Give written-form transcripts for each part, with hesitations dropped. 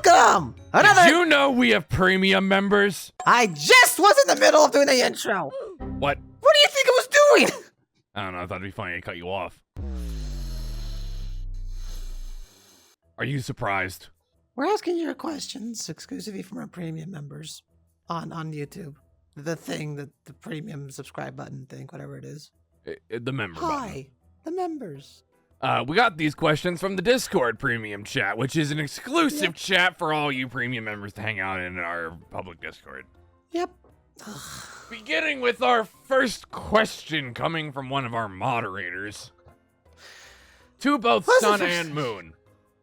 welcome! Did you know we have premium members? I just was in the middle of doing the intro. What? What do you think I was doing? I don't know, I thought it'd be funny to cut you off. Are you surprised? We're asking your questions exclusively from our premium members on YouTube. The premium subscribe button thing, whatever it is. The member button. Hi, the members. We got these questions from the Discord premium chat, which is an exclusive chat for all you premium members to hang out in our public Discord. Yep. Beginning with our first question coming from one of our moderators. To both Sun and Moon.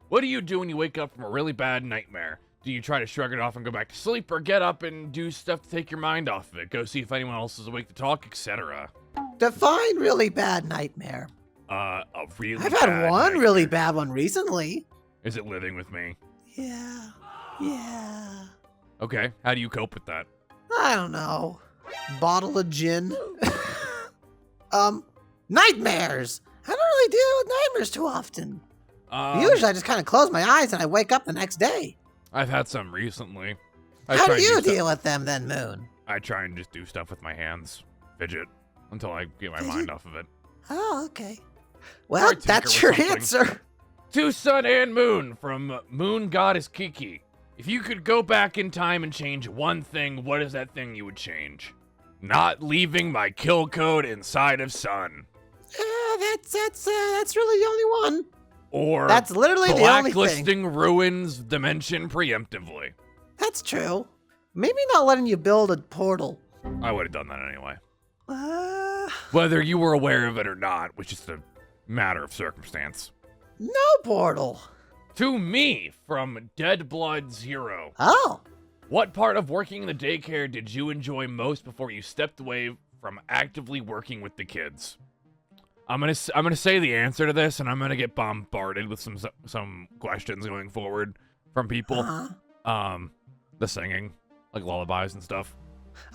What do you do when you wake up from a really bad nightmare? Do you try to shrug it off and go back to sleep, or get up and do stuff to take your mind off of it? Go see if anyone else is awake to talk, etc. Define really bad nightmare. A really I've bad had one nightmare. really bad one recently. Is it living with me? Yeah. Okay, how do you cope with that? I don't know. Bottle of gin. Nightmares. I don't really deal with nightmares too often. Usually I just kind of close my eyes and I wake up the next day. I've had some recently. How do you deal with them then, Moon? I try and just do stuff with my hands. Fidget. Until I get my mind off of it. Oh, okay. Well, that's your answer. To Sun and Moon from Moon Goddess Kiki. If you could go back in time and change one thing, what is that thing you would change? Not leaving my kill code inside of Sun. That's really the only one. Or that's literally the only thing. Blacklisting Ruins Dimension preemptively. That's true. Maybe not letting you build a portal. I would have done that anyway. Whether you were aware of it or not, was just a matter of circumstance. No portal. To me, from Dead Blood Zero. Oh. What part of working in the daycare did you enjoy most before you stepped away from actively working with the kids? I'm gonna say the answer to this, and I'm gonna get bombarded with some questions going forward from people. The singing, like lullabies and stuff.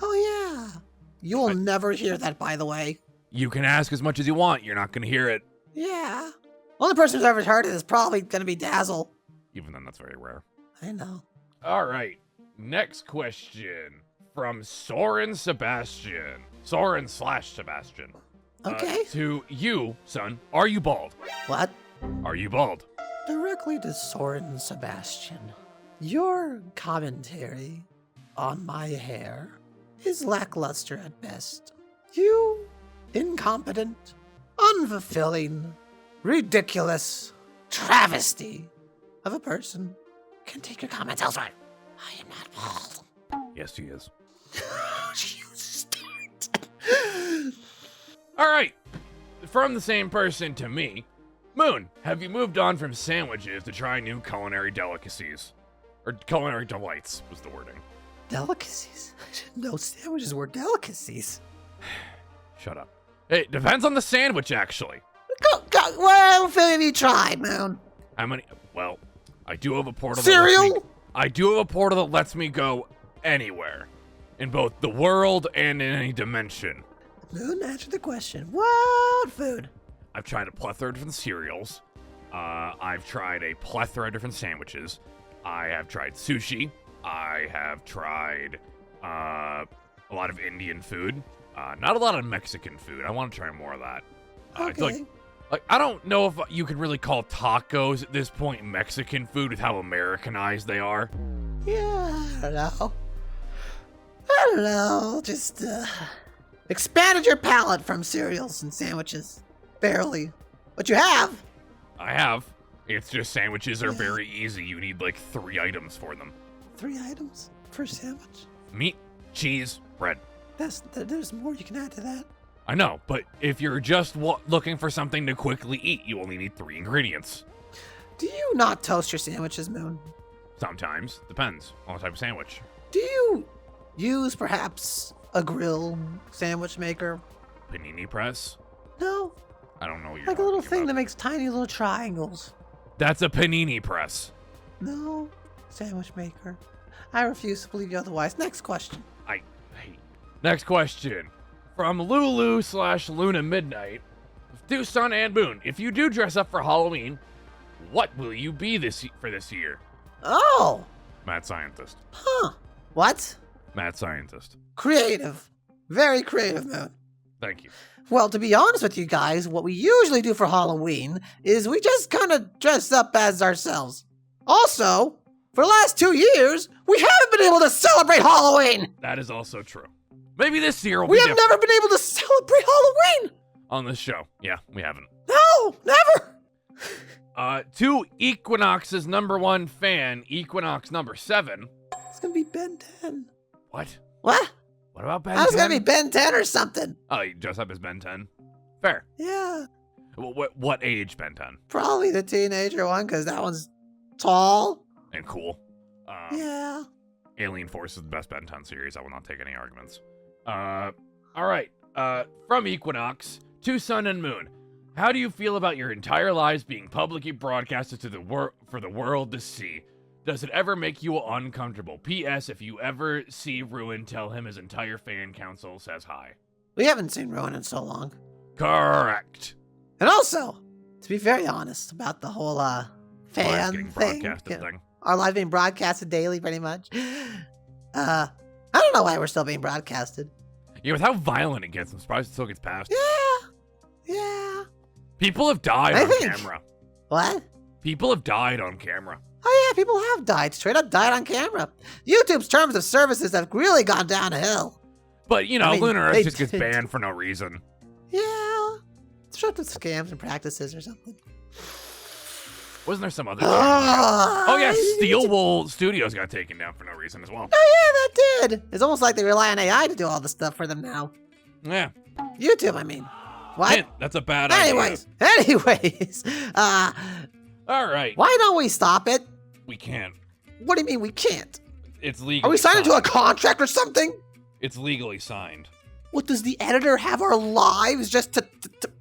Oh yeah. You will never hear that, by the way. You can ask as much as you want. You're not gonna hear it. Yeah. Only person who's ever heard it is probably gonna be Dazzle. Even then, that's very rare. I know. All right. Next question from Soren/Sebastian. Okay. To you, son, are you bald? What? Are you bald? Directly to Soren Sebastian. Your commentary on my hair is lackluster at best. You incompetent, unfulfilling, ridiculous travesty of a person can take your comments elsewhere. I am not bald. Yes, he is. You start. All right. From the same person to me, Moon, have you moved on from sandwiches to try new culinary delicacies? Or culinary delights was the wording. Delicacies? I didn't know sandwiches were delicacies. Shut up. It depends on the sandwich, actually. Go. What have you tried, Moon? How many? Well, I do have a portal. Cereal? I do have a portal that lets me go anywhere. In both the world and in any dimension. Moon, answer the question. What food? I've tried a plethora of different cereals. I've tried a plethora of different sandwiches. I have tried sushi. I have tried a lot of Indian food. Not a lot of Mexican food. I want to try more of that. Okay. Like I don't know if you could really call tacos at this point Mexican food with how Americanized they are. Yeah, I don't know. Just expanded your palate from cereals and sandwiches. Barely. But you have. I have. It's just sandwiches are very easy. You need like 3 items for them. 3 items for a sandwich? Meat, cheese, bread. There's more you can add to that. I know, but if you're just looking for something to quickly eat, you only need 3 ingredients. Do you not toast your sandwiches, Moon? Sometimes. Depends on the type of sandwich. Do you use perhaps a grill sandwich maker? Panini press? No. I don't know what you're like a little thing about. that makes tiny little triangles. That's a panini press. No. Sandwich maker. I refuse to believe you otherwise. Next question. Next question. From Lulu/Luna Midnight. To Sun and Moon, if you do dress up for Halloween, what will you be for this year? Oh, Mad scientist. Huh. What? Mad scientist. Creative. Very creative, Moon. Thank you. Well, to be honest with you guys, what we usually do for Halloween is we just kind of dress up as ourselves. Also, for the last 2 years, we haven't been able to celebrate Halloween. That is also true. Maybe this year We have never been able to celebrate Halloween. on this show. Yeah, we haven't. No, never. To Equinox's #1 fan, Equinox #7. It's going to be Ben 10. What? What? What about Ben 10? I was going to be Ben 10 or something. Oh, you dress up as Ben 10? Fair. Yeah. What age Ben 10? Probably the teenager one, because that one's tall. And cool. Yeah. Alien Force is the best Ben 10 series. I will not take any arguments. All right. From Equinox, to Sun and Moon. How do you feel about your entire lives being publicly broadcasted to for the world to see? Does it ever make you uncomfortable? P.S. If you ever see Ruin, tell him his entire fan council says hi. We haven't seen Rowan in so long. Correct. And also, to be very honest about the whole fan Getting thing, broadcasted thing. our live being broadcasted daily, pretty much. I don't know why we're still being broadcasted. Yeah, with how violent it gets, I'm surprised it still gets passed. Yeah. People have died on camera. What? People have died on camera. Oh yeah, people have died. Straight up died on camera. YouTube's terms of services have really gone downhill. But, you know, I mean, Lunar Earth they just gets did. banned for no reason. Yeah. It's just with scams and practices or something. Wasn't there some other channel? Oh, yeah, Steel Wool Studios got taken down for no reason as well. Oh yeah, that did. It's almost like they rely on AI to do all the stuff for them now. Yeah. YouTube, I mean. What? Hint, that's a bad idea. Anyways. All right. Why don't we stop it? We can't. What do you mean we can't? It's legal. Are we signing to a contract or something? It's legally signed. What, does the editor have our lives just to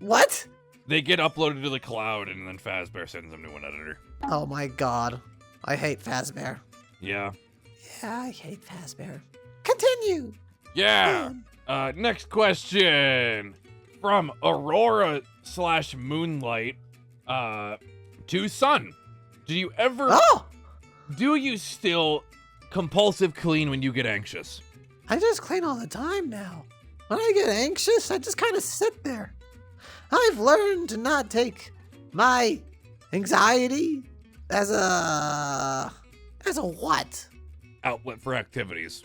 what? They get uploaded to the cloud, and then Fazbear sends them to an editor. Oh my god. I hate Fazbear. Yeah. Yeah, I hate Fazbear. Continue. Yeah. Next question. From Aurora/Moonlight, to Sun. Do you still compulsive clean when you get anxious? I just clean all the time now. When I get anxious, I just kind of sit there. I've learned to not take my anxiety as a what? Outlet for activities.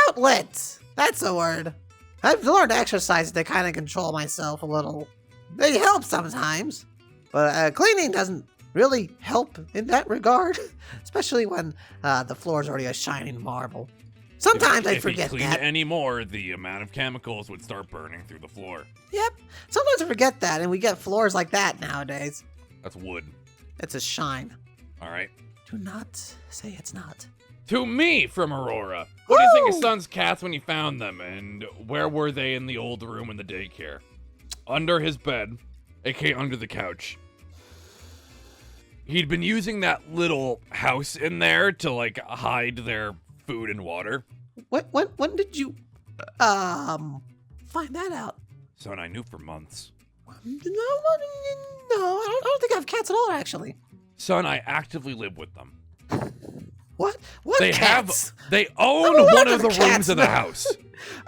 Outlet! That's a word. I've learned exercises to kind of control myself a little. They help sometimes, but cleaning doesn't really help in that regard, especially when the floor is already a shining marble. Sometimes I forget If you clean that. it anymore, the amount of chemicals would start burning through the floor. Yep. Sometimes I forget that, and we get floors like that nowadays. That's wood. It's a shine. All right. Do not say it's not. To me from Aurora. What do you think of Woo! Sun's cats when you found them, and where were they in the old room in the daycare? Under his bed, aka under the couch. He'd been using that little house in there to, like, hide their food and water. When did you find that out? Son, I knew for months. No, I don't think I have cats at all, actually. Son, I actively live with them. What They cats? they own know one what of the cats, rooms of the Moon. house.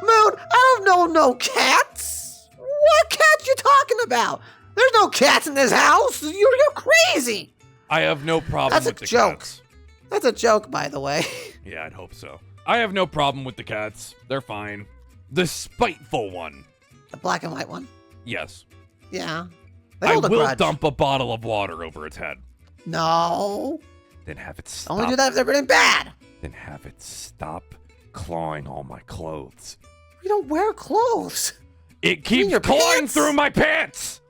Moon, I don't know no cats. What cats you talking about? There's no cats in this house. You're crazy. I have no problem That's a with the joke. cats. That's a joke, by the way. Yeah, I'd hope so. I have no problem with the cats. They're fine. The spiteful one. The black and white one. Yes. Yeah. They I hold a will grudge. dump a bottle of water over its head. No. Then have it stop. Only do that if they're really bad. Then have it stop clawing all my clothes. We don't wear clothes. It mean keeps your clawing pants? through my pants!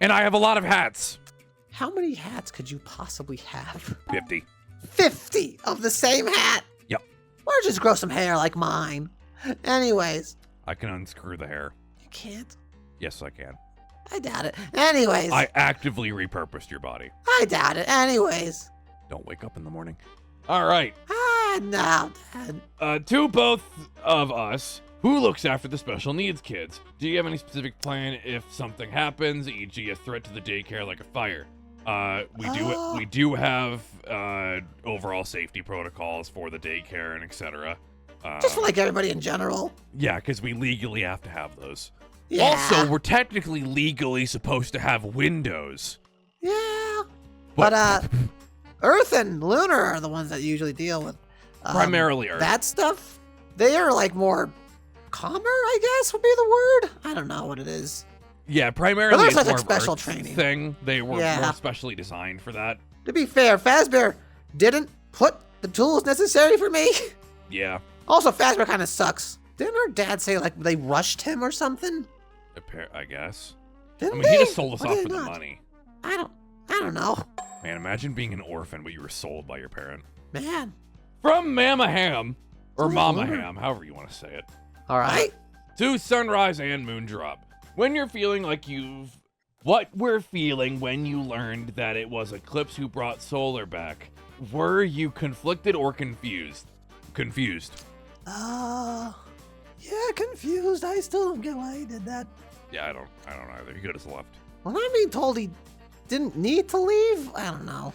And I have a lot of hats. How many hats could you possibly have? 50. 50 of the same hat? Yep. Why don't you just grow some hair like mine? Anyways. I can unscrew the hair. You can't. Yes, I can. I doubt it. Anyways. I actively repurposed your body. I doubt it. Anyways. Don't wake up in the morning. All right. No, Dad. To both of us, who looks after the special needs kids? Do you have any specific plan if something happens, e.g. a threat to the daycare like a fire? We do have overall safety protocols for the daycare and etc. Just for like everybody in general. Yeah, because we legally have to have those. Yeah. Also, we're technically legally supposed to have windows. Yeah. But Earth and Lunar are the ones that usually deal with Primarily Earth. that stuff. They are like more calmer, I guess would be the word. I don't know what it is. Yeah, primarily there's it's like more a special of Earth training thing. They were Yeah. more specially designed for that. To be fair, Fazbear didn't put the tools necessary for me. Yeah. Also, Fazbear kind of sucks. Didn't our dad say like they rushed him or something? I guess. Didn't I mean, they? he just sold us Or off did for they the not? money. I don't know. Man, imagine being an orphan, but you were sold by your parent. Man. From Mama Ham, or Oh, Mama Lord. Ham, however you want to say it. All right. To Sunrise and Moondrop. When you're feeling like what we're feeling when you learned that it was Eclipse who brought Solar back. Were you conflicted or confused? Confused. Yeah, confused. I still don't get why he did that. Yeah, I don't either. He could have left. When I'm being told he didn't need to leave, I don't know.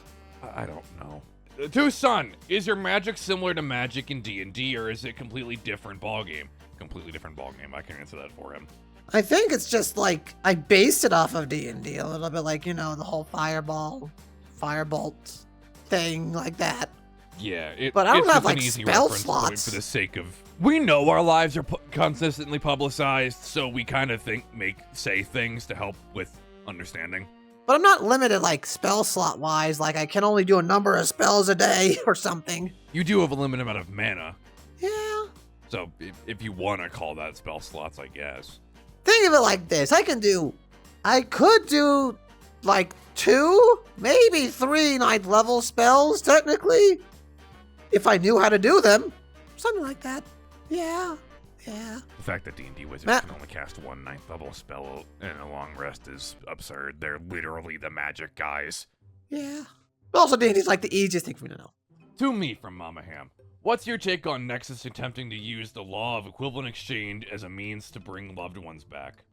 I don't know. To Sun, is your magic similar to magic in D&D, or is it completely different ballgame? Completely different ballgame. I can answer that for him. I think it's just like I based it off of D&D a little bit, like the whole firebolt thing, like that. Yeah, But I don't it's have, just an like, easy spell reference point slots. for the sake of. We know our lives are consistently publicized, so we kind of say things to help with understanding. But I'm not limited like spell slot wise, like I can only do a number of spells a day or something. You do have a limited amount of mana, Yeah. so if you want to call that spell slots, I guess. Think of it like this. I could do like 2, maybe 3 ninth level spells technically. If I knew how to do them. Something like that. Yeah. The fact that D&D wizards Matt- can only cast 1 ninth level spell in a long rest is absurd. They're literally the magic guys. Yeah. But also D&D's like the easiest thing for me to know. To me from Mama Ham. What's your take on Nexus attempting to use the law of equivalent exchange as a means to bring loved ones back?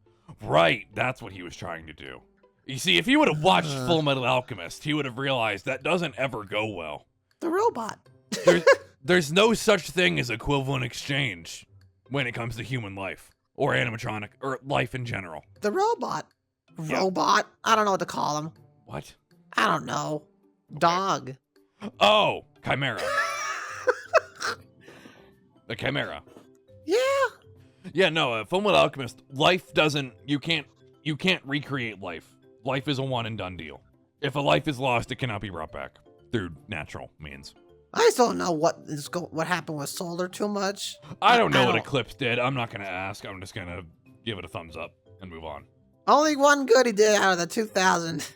Right, that's what he was trying to do. You see, if he would have watched Full Metal Alchemist, he would have realized that doesn't ever go well. The robot. There's no such thing as equivalent exchange when it comes to human life or animatronic or life in general. The robot. Yeah. Robot. I don't know what to call him. What? I don't know. Dog. Oh, Chimera. The Chimera. Yeah. Yeah, no, Full Metal Alchemist, life doesn't, you can't recreate life. Life is a one and done deal. If a life is lost, it cannot be brought back through natural means. I still don't know what happened with Solar too much. I don't know what Eclipse did. I'm not going to ask. I'm just going to give it a thumbs up and move on. Only one good he did out of the 2,000.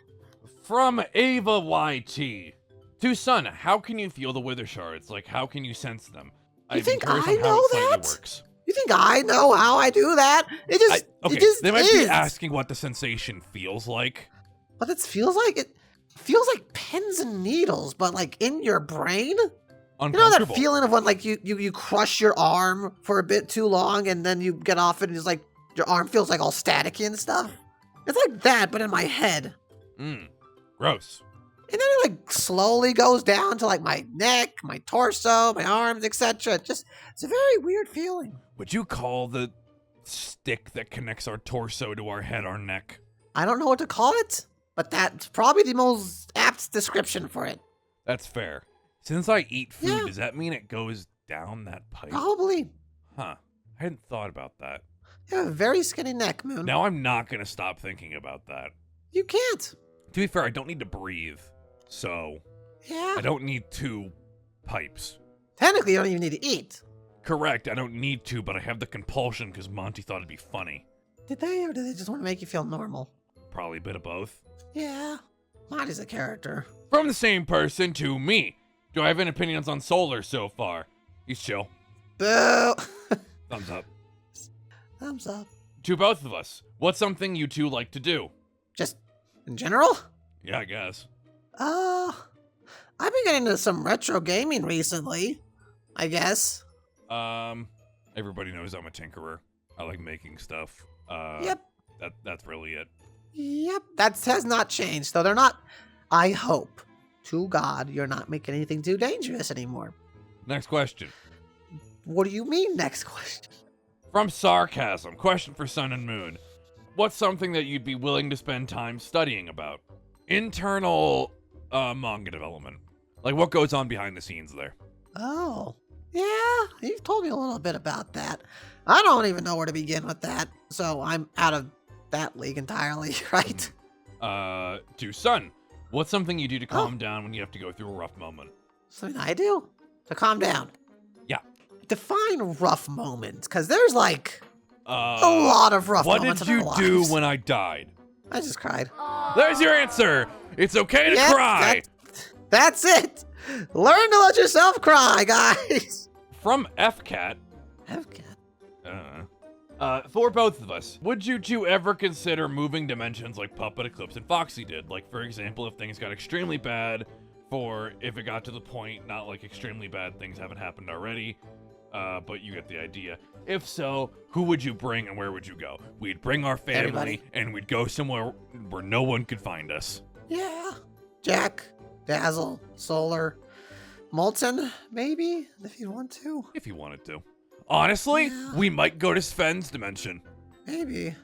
From Ava YT. To Sun, how can you feel the wither shards? Like, how can you sense them? You think curious I on how know it slightly that? works. You think I know how I do that? It just They might is. be asking what the sensation feels like. What it feels like? It feels like pins and needles, but like in your brain. You know that Uncomfortable. feeling of when like you crush your arm for a bit too long and then you get off it and it's like your arm feels like all staticky and stuff? It's like that, but in my head. Gross. And then it like slowly goes down to like my neck, my torso, my arms, etc. It's a very weird feeling. Would you call the stick that connects our torso to our head our neck? I don't know what to call it, but that's probably the most apt description for it. That's fair. Since I eat food, Yeah. does that mean it goes down that pipe? Probably. Huh. I hadn't thought about that. You have a very skinny neck, Moon. Now I'm not going to stop thinking about that. You can't. To be fair, I don't need to breathe. So, Yeah. I don't need 2 pipes. Technically, you don't even need to eat. Correct, I don't need to, but I have the compulsion because Monty thought it'd be funny. Did they, or did they just want to make you feel normal? Probably a bit of both. Yeah. Monty's a character. From the same person to me. Do I have any opinions on Solar so far? He's chill. Boo! Thumbs up. Thumbs up. To both of us, what's something you two like to do? Just in general? Yeah, I guess. I've been getting into some retro gaming recently, I guess. Everybody knows I'm a tinkerer. I like making stuff. Yep. That's really it. Yep. That has not changed, though. They're not. I hope to God you're not making anything too dangerous anymore. Next question. What do you mean, next question? From Sarcasm, question for Sun and Moon. What's something that you'd be willing to spend time studying about? Internal manga development. Like what goes on behind the scenes there. Oh, yeah, you've told me a little bit about that. I don't even know where to begin with that, so I'm out of that league entirely, right? To Sun, what's something you do to calm down when you have to go through a rough moment? Something I do to calm down. Yeah. Define rough moments, because there's like a lot of rough moments in our lives. What did you do when I died? I just cried. There's your answer. It's okay to cry. That's it. Learn to let yourself cry, guys. From FCat. For both of us, would you two ever consider moving dimensions like Puppet, Eclipse, and Foxy did? Like, for example, if things got extremely bad, if it got to the point, not like extremely bad things haven't happened already, but you get the idea. If so, who would you bring and where would you go? We'd bring our family Everybody. and we'd go somewhere where no one could find us. Yeah. Jack, Dazzle, Solar, Molten, maybe, if you want to. If you wanted to. Honestly, Yeah. we might go to Sven's dimension. Maybe.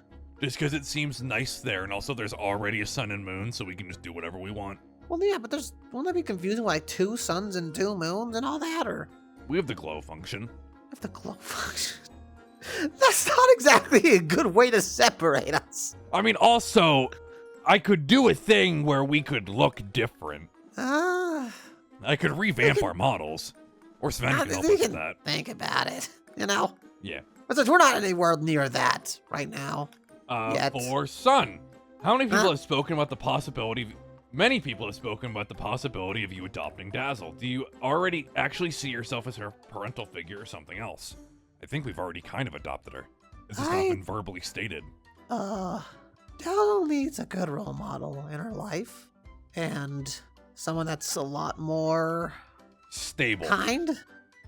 Just because it seems nice there, and also there's already a sun and moon, so we can just do whatever we want. Well, yeah, but won't that be confusing with like 2 suns and 2 moons and all that, or? We have the glow function. If the glow function. That's not exactly a good way to separate us. I mean, also, I could do a thing where we could look different. I could revamp our models. Or Sven can help us with that. Think about it, you know? Yeah. But since we're not anywhere near that right now. Yet. For Sun, how many people have spoken about the possibility many people have spoken about the possibility of you adopting Dazzle. Do you already actually see yourself as her parental figure or something else? I think we've already kind of adopted her. This has not been verbally stated. Dazzle needs a good role model in her life. And someone that's a lot more stable. Kind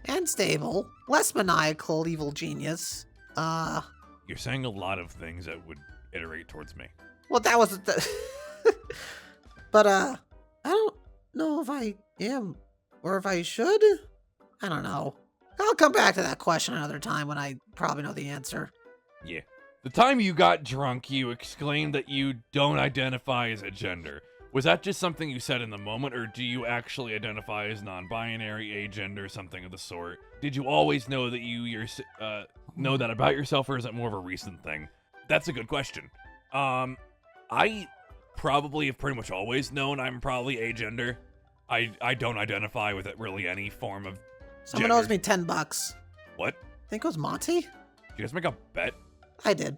and stable. Less maniacal evil genius. You're saying a lot of things that would iterate towards me. Well, that was but I don't know if I am or if I should. I don't know. I'll come back to that question another time when I probably know the answer. Yeah. The time you got drunk, you exclaimed that you don't identify as a gender. Was that just something you said in the moment, or do you actually identify as non-binary, agender, something of the sort? Did you always know that you know that about yourself, or is it more of a recent thing? That's a good question. I probably have pretty much always known I'm probably agender. I don't identify with it really any form of Someone gender. owes me $10. What? I think it was Monty. Did you guys make a bet? I did.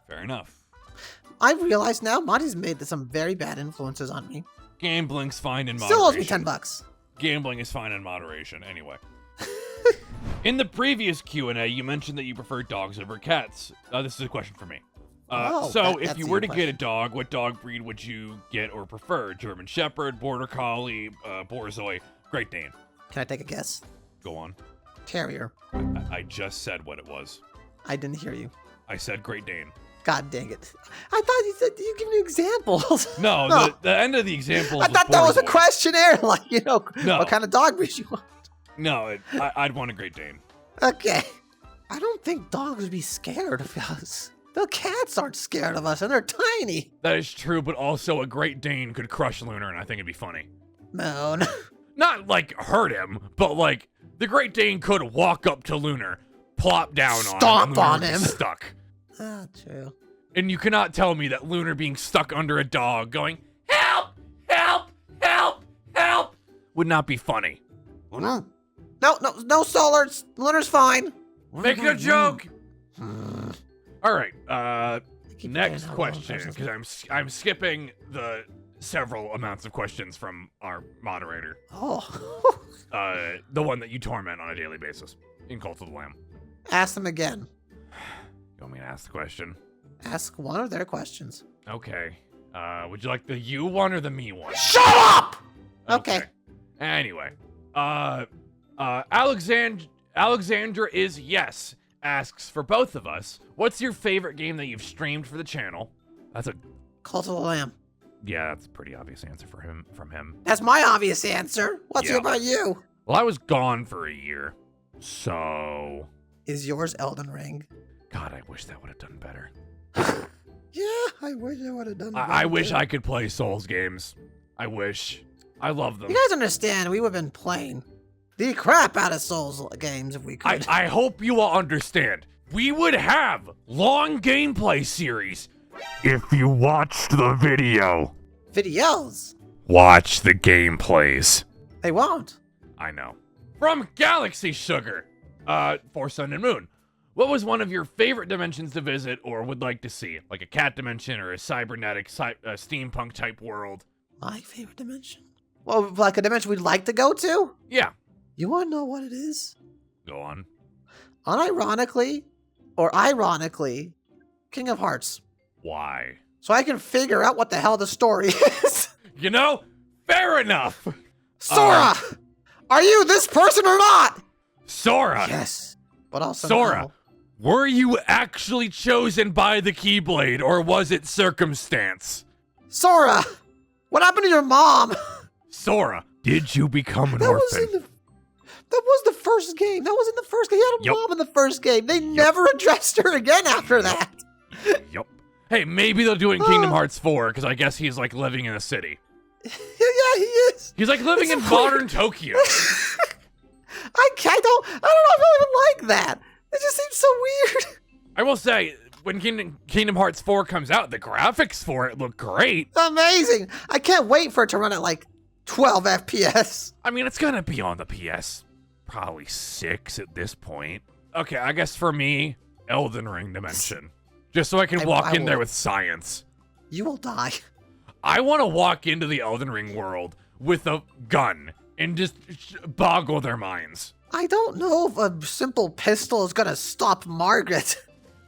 Fair enough. I realize now Monty's made some very bad influences on me. Gambling's fine in moderation. Still owes me $10. Gambling is fine in moderation. Anyway. In the previous Q&A, you mentioned that you prefer dogs over cats. This is a question for me. If you were to get a dog, what dog breed would you get or prefer? German Shepherd, Border Collie, Borzoi, Great Dane. Can I take a guess? Go on. Terrier. I just said what it was. I didn't hear you. I said Great Dane. God dang it. I thought you said you give me examples. No, the end of the example. I thought that was a questionnaire, like, what kind of dog breed you want. No, I'd want a Great Dane. Okay. I don't think dogs would be scared of us. The cats aren't scared of us, and they're tiny. That is true, but also a Great Dane could crush Lunar, and I think it'd be funny. Moon. Not, like, hurt him, but, like, the Great Dane could walk up to Lunar, plop down Stomp on him, on him. Stuck. Ah, true. And you cannot tell me that Lunar being stuck under a dog going, help, help, help, help, would not be funny. No, Solar. Lunar's fine. Making a joke. All right, next question, because I'm skipping the several amounts of questions from our moderator. Oh. The one that you torment on a daily basis in Cult of the Lamb. Ask them again. You want me to ask the question? Ask one of their questions. Okay. Would you like the you one or the me one? Shut up! Okay. Anyway. Alexandra is yes. Asks for both of us, what's your favorite game that you've streamed for the channel? That's a Cult of the Lamb. Yeah, that's a pretty obvious answer from him. That's my obvious answer. What's Yeah. about you? Well, I was gone for a year, so... Is yours Elden Ring? God, I wish that would have done better. Yeah, I wish I would have done better. I wish I could play Souls games. I wish. I love them. You guys understand, we would have been playing the crap out of Souls games if we could. I hope you all understand. We would have long gameplay series if you watched the video. Videos? Watch the gameplays. They won't. I know. From Galaxy Sugar, for Sun and Moon. What was one of your favorite dimensions to visit or would like to see? Like a cat dimension or a cybernetic, steampunk type world? My favorite dimension? Well, like a dimension we'd like to go to? Yeah. You want to know what it is? Go on. Unironically, or ironically, King of Hearts. Why? So I can figure out what the hell the story is. You know, fair enough. Sora! Are you this person or not? Sora! Yes. But also Sora, no. were you actually chosen by the Keyblade or was it circumstance? Sora! What happened to your mom? Sora, did you become an That was orphan? That was the first game. That was in the first game. He had a Yup. mom in the first game. They never addressed her again after that. Yup. Hey, maybe they'll do it in Kingdom Hearts 4, because I guess he's like living in a city. Yeah, he is. He's like living in modern Tokyo. I don't know if I even like that. It just seems so weird. I will say, when Kingdom Hearts 4 comes out, the graphics for it look great. Amazing. I can't wait for it to run at like 12 FPS. I mean, it's gonna be on the PS, probably 6 at this point. Okay, I guess for me, Elden Ring Dimension. Just so I can walk in there with science. You will die. I want to walk into the Elden Ring world with a gun and just boggle their minds. I don't know if a simple pistol is gonna stop Margaret.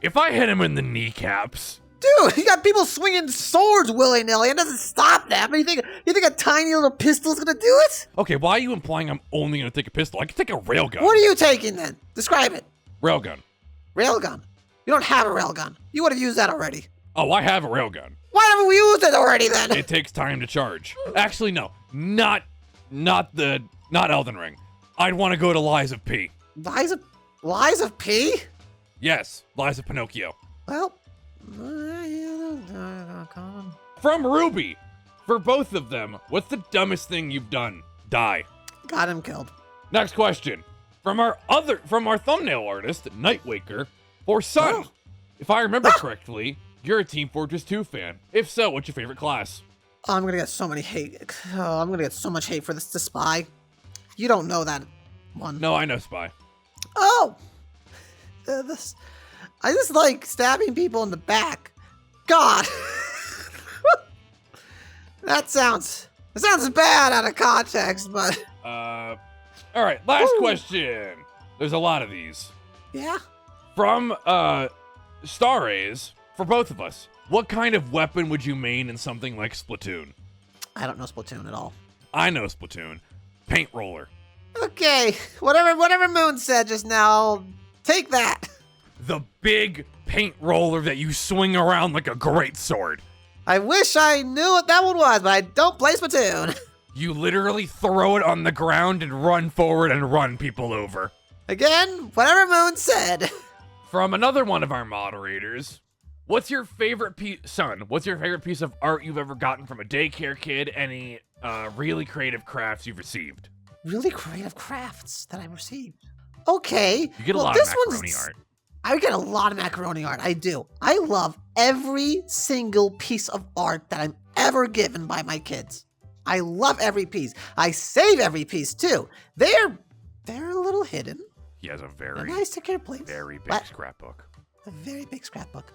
If I hit him in the kneecaps... Dude, you got people swinging swords willy-nilly. It doesn't stop them. You think a tiny little pistol's gonna do it? Okay, why are you implying I'm only gonna take a pistol? I can take a railgun. What are you taking then? Describe it. Railgun. Railgun. You don't have a railgun. You would have used that already. Oh, I have a railgun. Why haven't we used it already then? It takes time to charge. Actually, no. Not Elden Ring. I'd want to go to Lies of P. Lies of P? Yes, Lies of Pinocchio. Well, From Ruby. For both of them, what's the dumbest thing you've done? Die. got him killed. Next question. From our thumbnail artist, Nightwaker, for Sun. Oh. If I remember correctly, you're a Team Fortress 2 fan. If so, what's your favorite class? Oh, I'm gonna get so many hate. Oh, I'm gonna get so much hate for this. The spy. You don't know that one. No, I know Spy. Oh, I just like stabbing people in the back. God, that sounds bad out of context, but All right, last question. There's a lot of these. yeah. From Star Rays, for both of us, what kind of weapon would you main in something like Splatoon? I don't know Splatoon at all. I know Splatoon. Paint roller. Okay, whatever Moon said just now, take that. The big paint roller that you swing around like a great sword. I wish I knew what that one was, but I don't play Splatoon. You literally throw it on the ground and run forward and run people over. Again, whatever Moon said. From another one of our moderators, what's your favorite what's your favorite piece of art you've ever gotten from a daycare kid? Any really creative crafts you've received? Really creative crafts that I received. Okay. You get a lot of macaroni art. I get a lot of macaroni art. I do. I love every single piece of art that I'm ever given by my kids. I love every piece. I save every piece too. They're a little hidden. He has a A nice secure place. very big scrapbook. A very big scrapbook.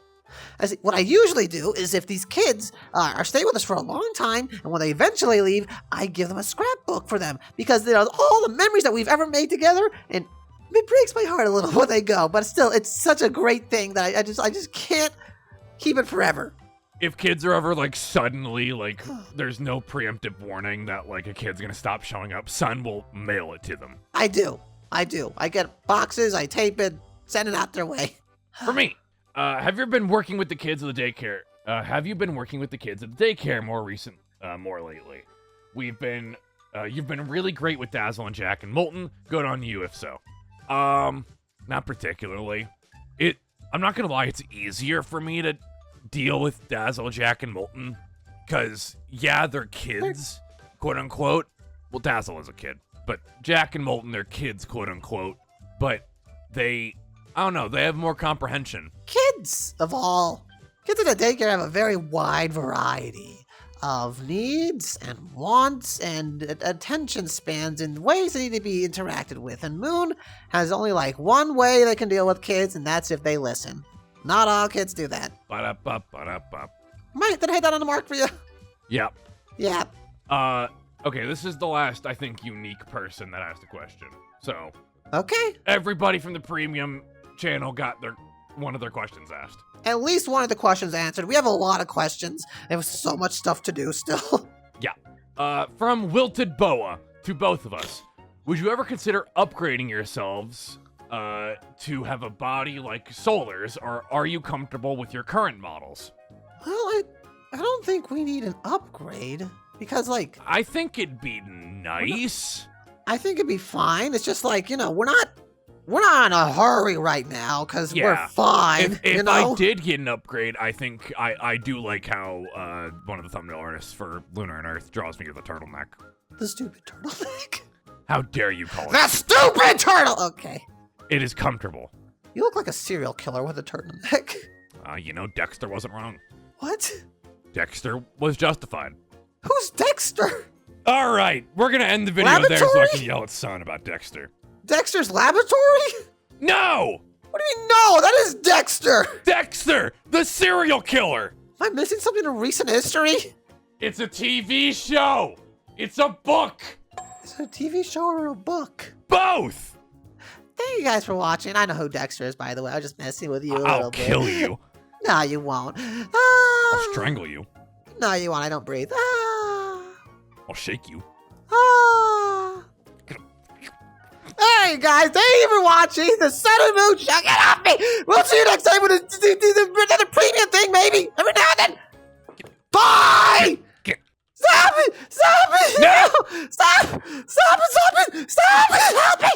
What I usually do is if these kids are staying with us for a long time, and when they eventually leave, I give them a scrapbook for them because they're all the memories that we've ever made together, and it breaks my heart a little when they go. But still, it's such a great thing that I just can't keep it forever. If kids are ever like suddenly like there's no preemptive warning that like a kid's gonna stop showing up, Sun will mail it to them. I do. I get boxes, I tape it, send it out their way. For me, have you ever been working with the kids of the daycare have you been working with the kids at the daycare more lately? You've been really great with Dazzle and Jack and Molten. Good on you if so. Not particularly. I'm not gonna lie, it's easier for me to deal with Dazzle, Jack, and Molten. Because, yeah, they're kids, quote-unquote. Well, Dazzle is a kid. But Jack and Molten, they're kids, quote-unquote. But I don't know, they have more comprehension. Kids in the daycare have a very wide variety of needs and wants and attention spans and ways they need to be interacted with. And Moon has only like one way they can deal with kids, and that's if they listen. Not all kids do that. Ba-da-ba-ba-da-ba. Did I hit that on the mark for you? Yep. Yep. Okay, this is the last, I think, unique person that asked a question. So, okay. Everybody from the premium channel got one of their questions asked. At least one of the questions answered. We have a lot of questions. There was so much stuff to do still. Yeah. From Wilted Boa to both of us. Would you ever consider upgrading yourselves to have a body like Solar's, or are you comfortable with your current models? Well, I don't think we need an upgrade because, like... I think it'd be nice. I think it'd be fine. It's just like, we're not in a hurry right now because we're fine. If I did get an upgrade, I think I do like how one of the thumbnail artists for Lunar and Earth draws me with a turtleneck. The stupid turtleneck. How dare you call it? The stupid turtle! Okay. It is comfortable. You look like a serial killer with a turtleneck. Dexter wasn't wrong. What? Dexter was justified. Who's Dexter? All right, we're going to end the video there so I can yell at Son about Dexter. Dexter's laboratory? No! What do you mean no? That is Dexter! Dexter, the serial killer! Am I missing something in recent history? It's a TV show! It's a book! Is it a TV show or a book? Both! Thank you guys for watching. I know who Dexter is, by the way. I was just messing with you a little bit. I'll kill you. No, you won't. I'll strangle you. No, you won't. I don't breathe. I'll shake you. Hey guys, thank you for watching the Sun and Moon Show. Get off me! We'll see you next time with another premium thing, maybe. Every now and then. Bye! Stop it! Stop it! No! Stop! Stop it! Stop it! Stop it! Help me!